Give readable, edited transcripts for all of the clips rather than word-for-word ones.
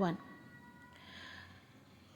1।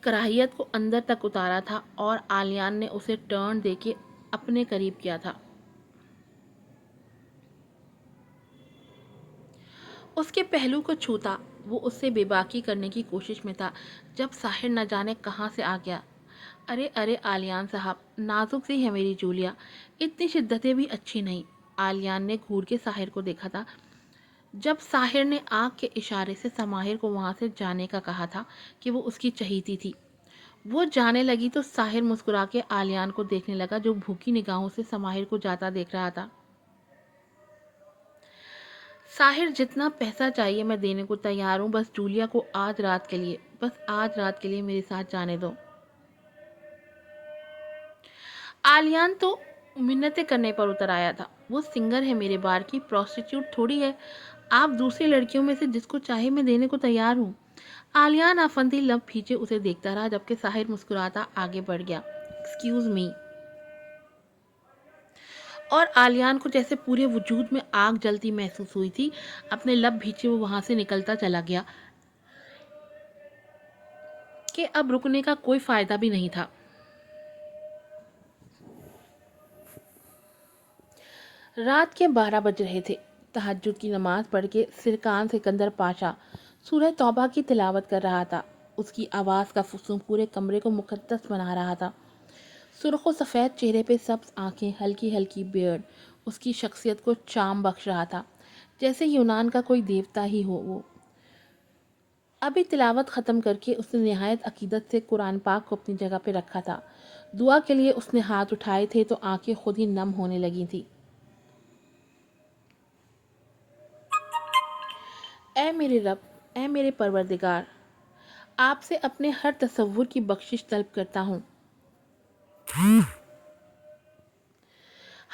کراہیت کو اندر تک اتارا تھا اور آلیان نے اسے ٹرن دے کے اپنے قریب کیا تھا۔ اس کے پہلو کو چھوتا، وہ اس سے بے باکی کرنے کی کوشش میں تھا جب ساحر نہ جانے کہاں سے آ گیا۔ ارے ارے آلیان صاحب، نازک سی ہے میری جولیا، اتنی شدتیں بھی اچھی نہیں۔ آلیان نے گھور کے ساحر کو دیکھا تھا جب ساحر نے آنکھ کے اشارے سے سماہر کو وہاں سے جانے کا کہا تھا کہ وہ اس کی چہیتی تھی۔ وہ جانے لگی تو ساحر مسکرا کے آلیان کو دیکھنے لگا جو بھوکی نگاہوں سے سماہر کو جاتا دیکھ رہا تھا۔ ساحر، جتنا پیسہ چاہیے میں دینے کو تیار ہوں، بس جولیا کو آج رات کے لیے، بس آج رات کے لیے میرے ساتھ جانے دو۔ آلیان تو منتیں کرنے پر اتر آیا تھا۔ وہ سنگر ہے میرے بار کی، پروسٹیٹیوٹ تھوڑی ہے۔ آپ دوسری لڑکیوں میں سے جس کو چاہے میں دینے کو تیار ہوں۔ آلیان آفندی لب کھینچے اسے دیکھتا رہا جبکہ ساحر مسکراتا آگے بڑھ گیا۔ Excuse me. اور آلیان کو جیسے پورے وجود میں آگ جلتی محسوس ہوئی تھی، اپنے لب بھیچے وہ وہاں سے نکلتا چلا گیا کہ اب رکنے کا کوئی فائدہ بھی نہیں تھا۔ رات کے 12 بج رہے تھے۔ تہجد کی نماز پڑھ کے سرکان سکندر پاشا سورہ توبہ کی تلاوت کر رہا تھا۔ اس کی آواز کا فسون پورے کمرے کو مقدس بنا رہا تھا۔ سرخ و سفید چہرے پہ سبز آنکھیں، ہلکی ہلکی بیئرڈ اس کی شخصیت کو چام بخش رہا تھا، جیسے یونان کا کوئی دیوتا ہی ہو وہ۔ ابھی تلاوت ختم کر کے اس نے نہایت عقیدت سے قرآن پاک کو اپنی جگہ پہ رکھا تھا۔ دعا کے لیے اس نے ہاتھ اٹھائے تھے تو آنکھیں خود ہی نم ہونے لگی تھی۔ اے میرے رب، اے میرے پروردگار، آپ سے اپنے ہر تصور کی بخشش طلب کرتا ہوں۔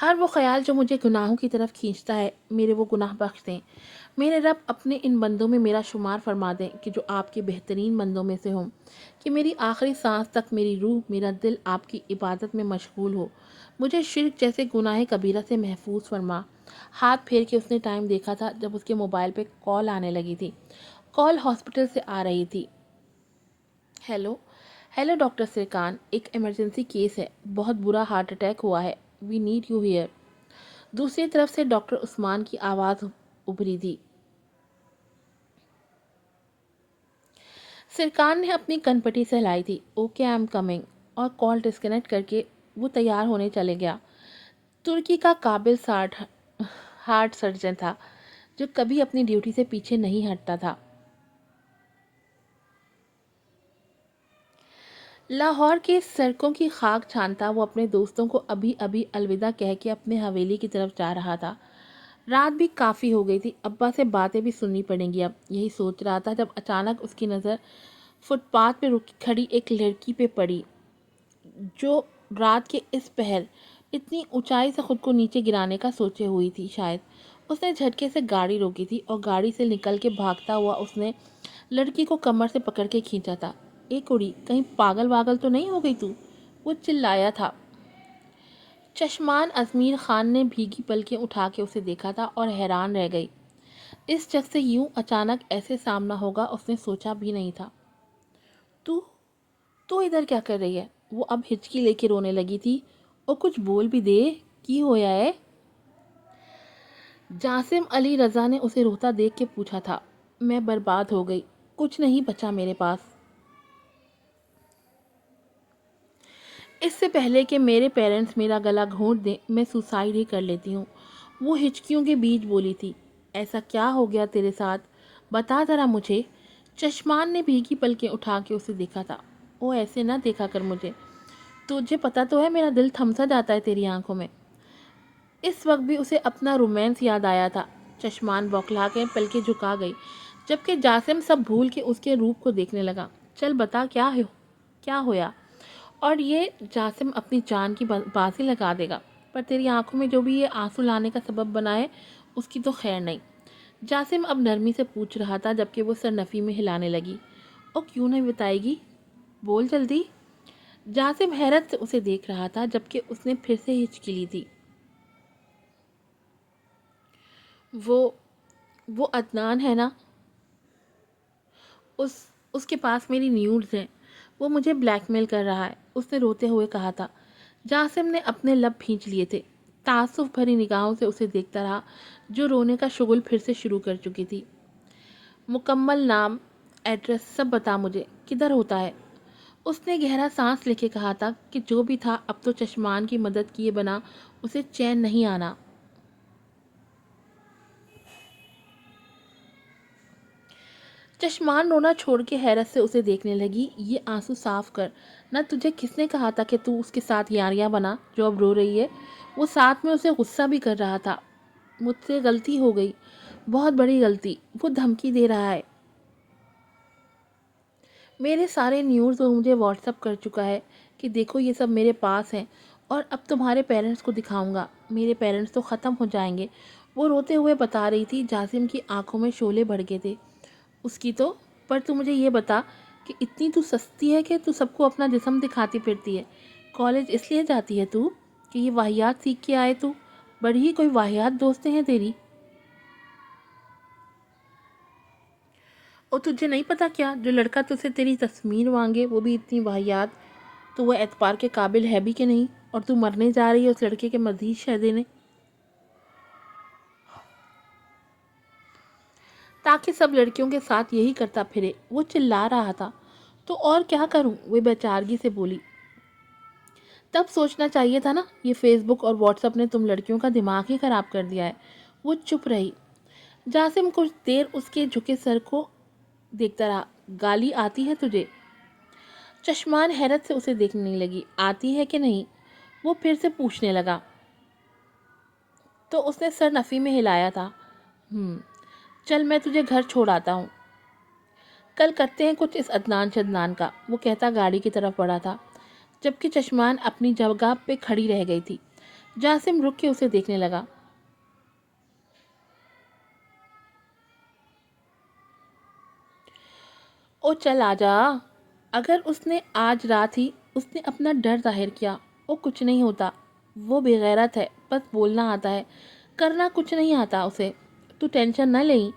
ہر وہ خیال جو مجھے گناہوں کی طرف کھینچتا ہے، میرے وہ گناہ بخش دیں۔ میرے رب، اپنے ان بندوں میں میرا شمار فرما دیں کہ جو آپ کے بہترین بندوں میں سے ہوں، کہ میری آخری سانس تک میری روح، میرا دل آپ کی عبادت میں مشغول ہو۔ مجھے شرک جیسے گناہ کبیرہ سے محفوظ فرما۔ ہاتھ پھیر کے اس نے ٹائم دیکھا تھا جب اس کے موبائل پہ کال آنے لگی تھی۔ کال ہاسپٹل سے آ رہی تھی۔ ہیلو ہیلو ڈاکٹر سرکان، ایک ایمرجنسی کیس ہے، بہت برا ہارٹ اٹیک ہوا ہے، وی نیڈ یو ہیئر۔ دوسری طرف سے ڈاکٹر عثمان کی آواز ابھری تھی۔ سرکان نے اپنی کن پٹی سہلائی تھی۔ اوکے، آئی ایم کمنگ، اور کال ڈسکنیکٹ کر کے وہ تیار ہونے چلے گیا۔ ترکی کا قابل ہارٹ سرجن تھا جو کبھی اپنی ڈیوٹی سے پیچھے نہیں ہٹتا تھا۔ لاہور کی سڑکوں کی خاک چھانتا وہ اپنے دوستوں کو ابھی ابھی الوداع کہہ کے اپنے حویلی کی طرف جا رہا تھا۔ رات بھی کافی ہو گئی تھی، ابا سے باتیں بھی سننی پڑیں گی اب، یہی سوچ رہا تھا جب اچانک اس کی نظر فٹ پاتھ پہ کھڑی ایک لڑکی پہ پڑی جو رات کے اس پہر اتنی اونچائی سے خود کو نیچے گرانے کا سوچے ہوئی تھی شاید۔ اس نے جھٹکے سے گاڑی روکی تھی اور گاڑی سے نکل کے بھاگتا ہوا اس نے لڑکی کو کمر سے پکڑ کے کھینچا تھا۔ اے کڑی، کہیں پاگل واگل تو نہیں ہو گئی تو؟ وہ چلایا تھا۔ چشمان ازمیر خان نے بھیگی پلکیں اٹھا کے اسے دیکھا تھا اور حیران رہ گئی۔ اس شخص سے یوں اچانک ایسے سامنا ہوگا اس نے سوچا بھی نہیں تھا۔ تو ادھر کیا کر رہی ہے؟ وہ اب ہچکی لے کے رونے لگی تھی۔ اور کچھ بول بھی دے، کی ہویا ہے؟ جاسم علی رضا نے اسے روتا دیکھ کے پوچھا تھا۔ میں برباد ہو گئی، کچھ نہیں بچا میرے پاس۔ اس سے پہلے کہ میرے پیرنٹس میرا گلا گھونٹ دیں، میں سوسائڈ ہی کر لیتی ہوں، وہ ہچکیوں کے بیچ بولی تھی۔ ایسا کیا ہو گیا تیرے ساتھ؟ بتا ذرا مجھے۔ چشمان نے بھیگی پلکیں اٹھا کے اسے دیکھا تھا۔ او ایسے نہ دیکھا کر مجھے، تجھے پتا تو ہے میرا دل تھم سا جاتا ہے تیری آنکھوں میں۔ اس وقت بھی اسے اپنا رومانس یاد آیا تھا۔ چشمان بوکھلا کے پلکیں جھکا گئی جبکہ جاسم سب بھول کے اس کے روپ کو دیکھنے لگا۔ چل بتا، کیا ہویا؟ اور یہ جاسم اپنی جان کی بازی لگا دے گا، پر تیری آنکھوں میں جو بھی یہ آنسو لانے کا سبب بنا ہے اس کی تو خیر نہیں۔ جاسم اب نرمی سے پوچھ رہا تھا جبکہ وہ سر نفی میں ہلانے لگی۔ او کیوں نہیں بتائے گی؟ بول جلدی۔ جاسم حیرت سے اسے دیکھ رہا تھا جبکہ اس نے پھر سے ہچکی لی تھی۔ وہ عدنان ہے نا، اس کے پاس میری نیوڈز ہیں، وہ مجھے بلیک میل کر رہا ہے، اس نے روتے ہوئے کہا تھا۔ جاسم نے اپنے لب بھینچ لیے تھے، تعصب بھری نگاہوں سے اسے دیکھتا رہا جو رونے کا شغل پھر سے شروع کر چکی تھی۔ مکمل نام، ایڈریس سب بتا مجھے، کدھر ہوتا ہے؟ اس نے گہرا سانس لے کے کہا تھا کہ جو بھی تھا اب تو چشمان کی مدد کیے بنا اسے چین نہیں آنا۔ چشمان رونا چھوڑ کے حیرت سے اسے دیکھنے لگی۔ یہ آنسو صاف کر، نہ تجھے کس نے کہا تھا کہ تو اس کے ساتھ یاریاں بنا جو اب رو رہی ہے؟ وہ ساتھ میں اسے غصہ بھی کر رہا تھا۔ مجھ سے غلطی ہو گئی، بہت بڑی غلطی۔ وہ دھمکی دے رہا ہے، میرے سارے نیوز وہ مجھے واٹس اپ کر چکا ہے کہ دیکھو یہ سب میرے پاس ہیں اور اب تمہارے پیرنٹس کو دکھاؤں گا، میرے پیرنٹس تو ختم ہو جائیں گے۔ وہ روتے ہوئے بتا رہی تھی۔ جاسم کی آنکھوں میں شعلے بڑھ گئے تھے۔ اس کی تو، پر تو مجھے یہ بتا کہ اتنی تو سستی ہے کہ تو سب کو اپنا جسم دکھاتی پھرتی ہے؟ کالج اس لیے جاتی ہے تو کہ یہ واہیات سیکھ کے آئے؟ تو بڑی ہی کوئی واہیات دوستیں ہیں تیری۔ اور تجھے نہیں پتا کیا، جو لڑکا تجھ سے تیری تصویر مانگے وہ بھی اتنی واہیات، تو وہ اعتبار کے قابل ہے بھی کہ نہیں؟ اور تو مرنے جا رہی ہے اس لڑکے کے مزید شہ دینے تاکہ سب لڑکیوں کے ساتھ یہی کرتا پھرے۔ وہ چلا رہا تھا۔ تو اور کیا کروں؟ وہ بیچارگی سے بولی۔ تب سوچنا چاہیے تھا نا، یہ فیس بک اور واٹس اپ نے تم لڑکیوں کا دماغ ہی خراب کر دیا ہے۔ وہ چپ رہی۔ جاسم کچھ دیر اس کے جھکے سر کو دیکھتا رہا۔ گالی آتی ہے تجھے؟ چشمان حیرت سے اسے دیکھنے لگی۔ آتی ہے کہ نہیں؟ وہ پھر سے پوچھنے لگا تو اس نے سر نفی میں ہلایا تھا۔ چل میں تجھے گھر چھوڑ آتا ہوں، کل کرتے ہیں کچھ اس عدنان شدنان کا، وہ کہتا گاڑی کی طرف بڑھا تھا، جبکہ چشمان اپنی جگہ پہ کھڑی رہ گئی تھی۔ جاسم رک کے اسے دیکھنے لگا۔ او چل آجا۔ اگر اس نے آج رات ہی اس نے اپنا ڈر ظاہر کیا، او کچھ نہیں ہوتا، وہ بے غیرت ہے، بس بولنا آتا ہے، کرنا کچھ نہیں آتا اسے۔ تو ٹینشن نہ لیں،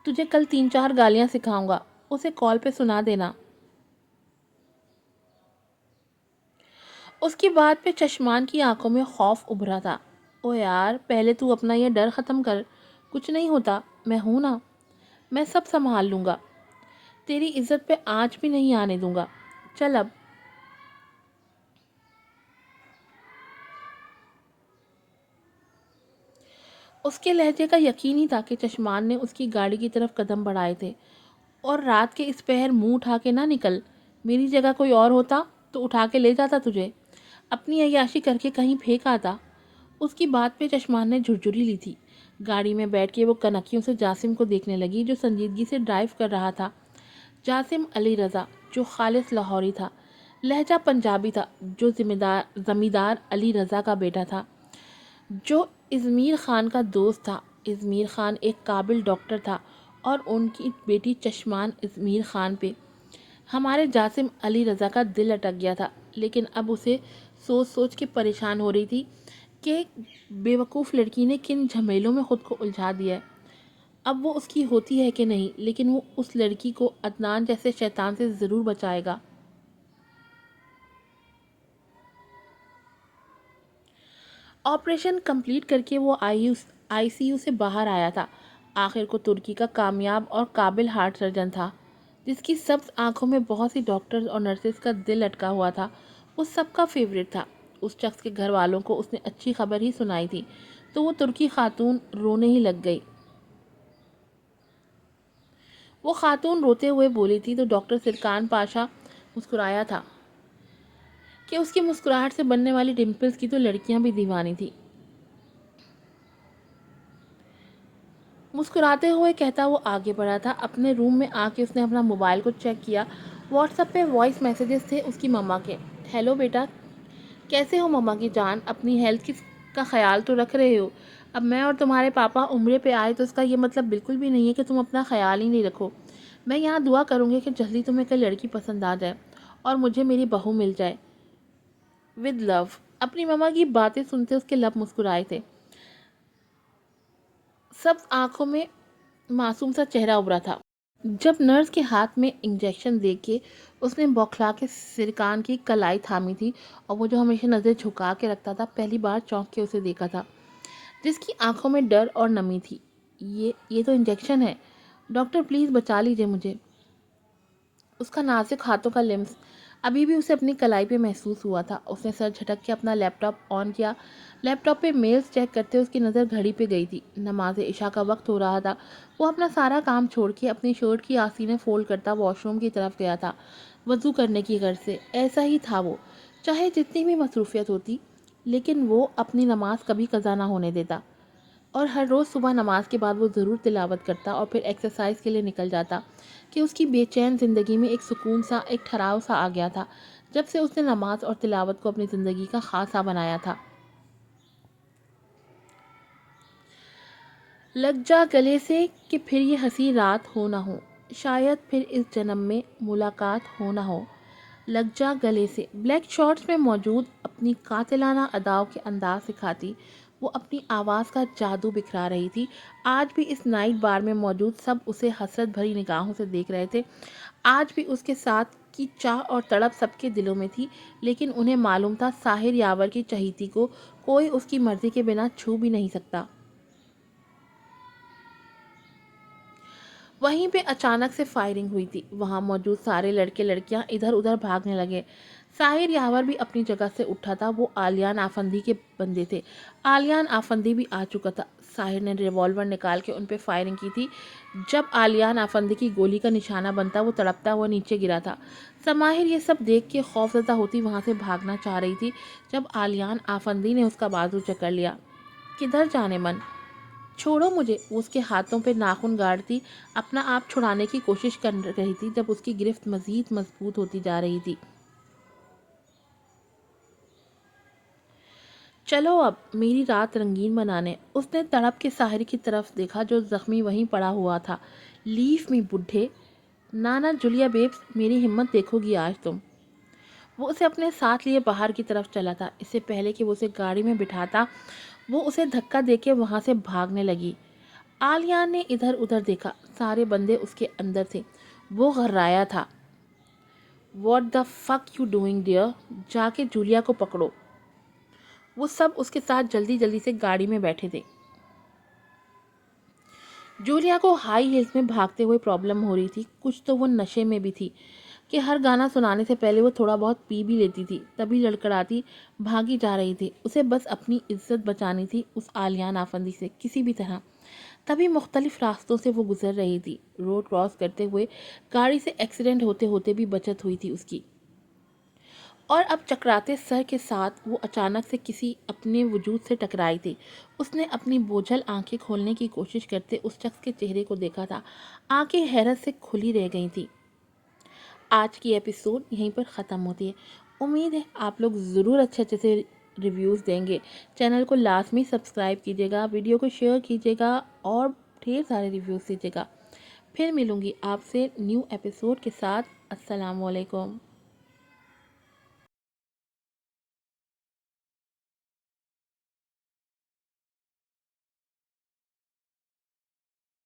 تجھے کل 3-4 گالیاں سکھاؤں گا، اسے کال پہ سنا دینا۔ اس کی بات پہ چشمان کی آنکھوں میں خوف ابھرا تھا۔ او یار، پہلے تو اپنا یہ ڈر ختم کر، کچھ نہیں ہوتا، میں ہوں نا، میں سب سنبھال لوں گا، تیری عزت پہ آنچ بھی نہیں آنے دوں گا، چل اب۔ اس کے لہجے کا یقین ہی تھا کہ چشمان نے اس کی گاڑی کی طرف قدم بڑھائے تھے۔ اور رات کے اس پہر منہ اٹھا کے نہ نکل، میری جگہ کوئی اور ہوتا تو اٹھا کے لے جاتا تجھے، اپنی عیاشی کر کے کہیں پھینک آتا۔ اس کی بات پہ چشمان نے جھرجھری لی تھی۔ گاڑی میں بیٹھ کے وہ کنکیوں سے جاسم کو دیکھنے لگی جو سنجیدگی سے ڈرائیو کر رہا تھا۔ جاسم علی رضا جو خالص لاہوری تھا، لہجہ پنجابی تھا، جو زمیندار علی رضا کا بیٹا تھا، جو ازمیر خان کا دوست تھا۔ ازمیر خان ایک قابل ڈاکٹر تھا اور ان کی بیٹی چشمان ازمیر خان پہ ہمارے جاسم علی رضا کا دل اٹک گیا تھا، لیکن اب اسے سوچ سوچ کے پریشان ہو رہی تھی کہ بے وقوف لڑکی نے کن جھمیلوں میں خود کو الجھا دیا ہے۔ اب وہ اس کی ہوتی ہے کہ نہیں، لیکن وہ اس لڑکی کو عدنان جیسے شیطان سے ضرور بچائے گا۔ آپریشن کمپلیٹ کر کے وہ آئی سی یو سے باہر آیا تھا۔ آخر کو ترکی کا کامیاب اور قابل ہارٹ سرجن تھا، جس کی سبز آنکھوں میں بہت سی ڈاکٹرز اور نرسز کا دل اٹکا ہوا تھا۔ وہ سب کا فیورٹ تھا۔ اس شخص کے گھر والوں کو اس نے اچھی خبر ہی سنائی تھی تو وہ ترکی خاتون رونے ہی لگ گئی۔ وہ خاتون روتے ہوئے بولی تھی تو ڈاکٹر سرکان پاشا مسکرایا تھا کہ اس کی مسکراہٹ سے بننے والی ڈمپلز کی تو لڑکیاں بھی دیوانی تھی۔ مسکراتے ہوئے کہتا وہ آگے بڑھا تھا۔ اپنے روم میں آ کے اس نے اپنا موبائل کو چیک کیا۔ واٹس ایپ پہ وائس میسیجز تھے اس کی مما کے۔ ہیلو بیٹا، کیسے ہو مما کی جان؟ اپنی ہیلتھ کا خیال تو رکھ رہے ہو؟ اب میں اور تمہارے پاپا عمرے پہ آئے تو اس کا یہ مطلب بالکل بھی نہیں ہے کہ تم اپنا خیال ہی نہیں رکھو۔ میں یہاں دعا کروں گی کہ جلدی تمہیں کوئی لڑکی پسند آ جائے اور مجھے میری بہو مل جائے، ود لو۔ اپنی مما کی باتیں سنتے اس کے لب مسکرائے تھے۔ سب آنکھوں میں معصوم سا چہرہ ابھرا تھا۔ جب نرس کے ہاتھ میں انجیکشن دیکھ کے اس نے بوکھلا کے سرکان کی کلائی تھامی تھی اور وہ جو ہمیشہ نظر جھکا کے رکھتا تھا، پہلی بار چونک کے اسے دیکھا تھا، جس کی آنکھوں میں ڈر اور نمی تھی۔ یہ تو انجیکشن ہے، ڈاکٹر پلیز بچا لیجیے مجھے۔ اس کا نازک ہاتھوں کا لمس ابھی بھی اسے اپنی کلائی پہ محسوس ہوا تھا۔ اس نے سر جھٹک کے اپنا لیپ ٹاپ آن کیا۔ لیپ ٹاپ پہ میلز چیک کرتے اس کی نظر گھڑی پہ گئی تھی۔ نماز عشاء کا وقت ہو رہا تھا۔ وہ اپنا سارا کام چھوڑ کے اپنی شرٹ کی آستینیں فولڈ کرتا واش روم کی طرف گیا تھا، وضو کرنے کی غرض سے۔ ایسا ہی تھا وہ، چاہے جتنی بھی مصروفیت ہوتی، لیکن وہ اپنی نماز کبھی قضا نہ ہونے دیتا، اور ہر روز صبح نماز کے بعد وہ ضرور تلاوت کرتا اور پھر ایکسرسائز کے لیے نکل جاتا کہ اس کی بے چین زندگی میں ایک سکون سا، ایک ٹھہراؤ سا آ گیا تھا جب سے اس نے نماز اور تلاوت کو اپنی زندگی کا خاصا بنایا تھا۔ لگ جا گلے سے کہ پھر یہ ہنسی رات ہو نہ ہو، شاید پھر اس جنم میں ملاقات ہو نہ ہو۔ لگ جا گلے سے بلیک شارٹس میں موجود اپنی قاتلانہ اداؤں کے انداز سکھاتی وہ اپنی آواز کا جادو بکھرا رہی تھی۔ آج بھی اس نائٹ بار میں موجود سب اسے حسرت بھری نگاہوں سے دیکھ رہے تھے۔ آج بھی اس کے ساتھ کی چاہ اور تڑپ سب کے دلوں میں تھی، لیکن انہیں معلوم تھا ساحر یاور کی چہیتی کو کوئی اس کی مرضی کے بنا چھو بھی نہیں سکتا۔ وہیں پہ اچانک سے فائرنگ ہوئی تھی۔ وہاں موجود سارے لڑکے لڑکیاں ادھر ادھر بھاگنے لگے۔ ساحر یاور بھی اپنی جگہ سے اٹھا تھا۔ وہ آلیان آفندی کے بندے تھے۔ آلیان آفندی بھی آ چکا تھا۔ ساحر نے ریوالور نکال کے ان پہ فائرنگ کی تھی۔ جب آلیان آفندی کی گولی کا نشانہ بنتا وہ تڑپتا ہوا نیچے گرا تھا۔ سماہر یہ سب دیکھ کے خوفزدہ ہوتی وہاں سے بھاگنا چاہ رہی تھی جب آلیان آفندی نے اس کا بازو جکڑ لیا۔ کدھر جانے من؟ چھوڑو مجھے۔ وہ اس کے ہاتھوں پہ ناخن گاڑتی اپنا آپ چھڑانے کی کوشش کر رہی تھی جب اس کی گرفت مزید مضبوط ہوتی جا رہی تھی۔ چلو اب میری رات رنگین بنانے۔ اس نے تڑپ کے ساحر کی طرف دیکھا جو زخمی وہیں پڑا ہوا تھا۔ لیو می بڈھے۔ نانا جولیا بیبس، میری ہمت دیکھو گی آج تم۔ وہ اسے اپنے ساتھ لیے باہر کی طرف چلا تھا۔ اس سے پہلے کہ وہ اسے گاڑی میں بٹھاتا وہ اسے دھکا دے کے وہاں سے بھاگنے لگی۔ آلیان نے ادھر ادھر دیکھا، سارے بندے اس کے اندر تھے۔ وہ غرایا تھا۔ What the fuck you doing dear؟ جا کے جولیا کو پکڑو۔ وہ سب اس کے ساتھ جلدی جلدی سے گاڑی میں بیٹھے تھے۔ جولیا کو ہائی ہیلز میں بھاگتے ہوئے پرابلم ہو رہی تھی۔ کچھ تو وہ نشے میں بھی تھی کہ ہر گانا سنانے سے پہلے وہ تھوڑا بہت پی بھی لیتی تھی، تبھی لڑکڑاتی بھاگی جا رہی تھی۔ اسے بس اپنی عزت بچانی تھی اس آلیان آفندی سے کسی بھی طرح۔ تبھی مختلف راستوں سے وہ گزر رہی تھی۔ روڈ کراس کرتے ہوئے گاڑی سے ایکسیڈنٹ ہوتے ہوتے بھی بچت ہوئی تھی اس کی، اور اب چکراتے سر کے ساتھ وہ اچانک سے کسی اپنے وجود سے ٹکرائی تھی۔ اس نے اپنی بوجھل آنکھیں کھولنے کی کوشش کرتے اس شخص کے چہرے کو دیکھا تھا۔ آنکھیں حیرت سے کھلی رہ گئی تھی۔ آج کی ایپیسوڈ یہیں پر ختم ہوتی ہے۔ امید ہے آپ لوگ ضرور اچھے اچھے سے ریویوز دیں گے۔ چینل کو لازمی سبسکرائب کیجیے گا، ویڈیو کو شیئر کیجیے گا اور ڈھیر سارے ریویوز دیجیے گا۔ پھر ملوں گی آپ سے نیو ایپیسوڈ کے ساتھ۔ السلام علیکم۔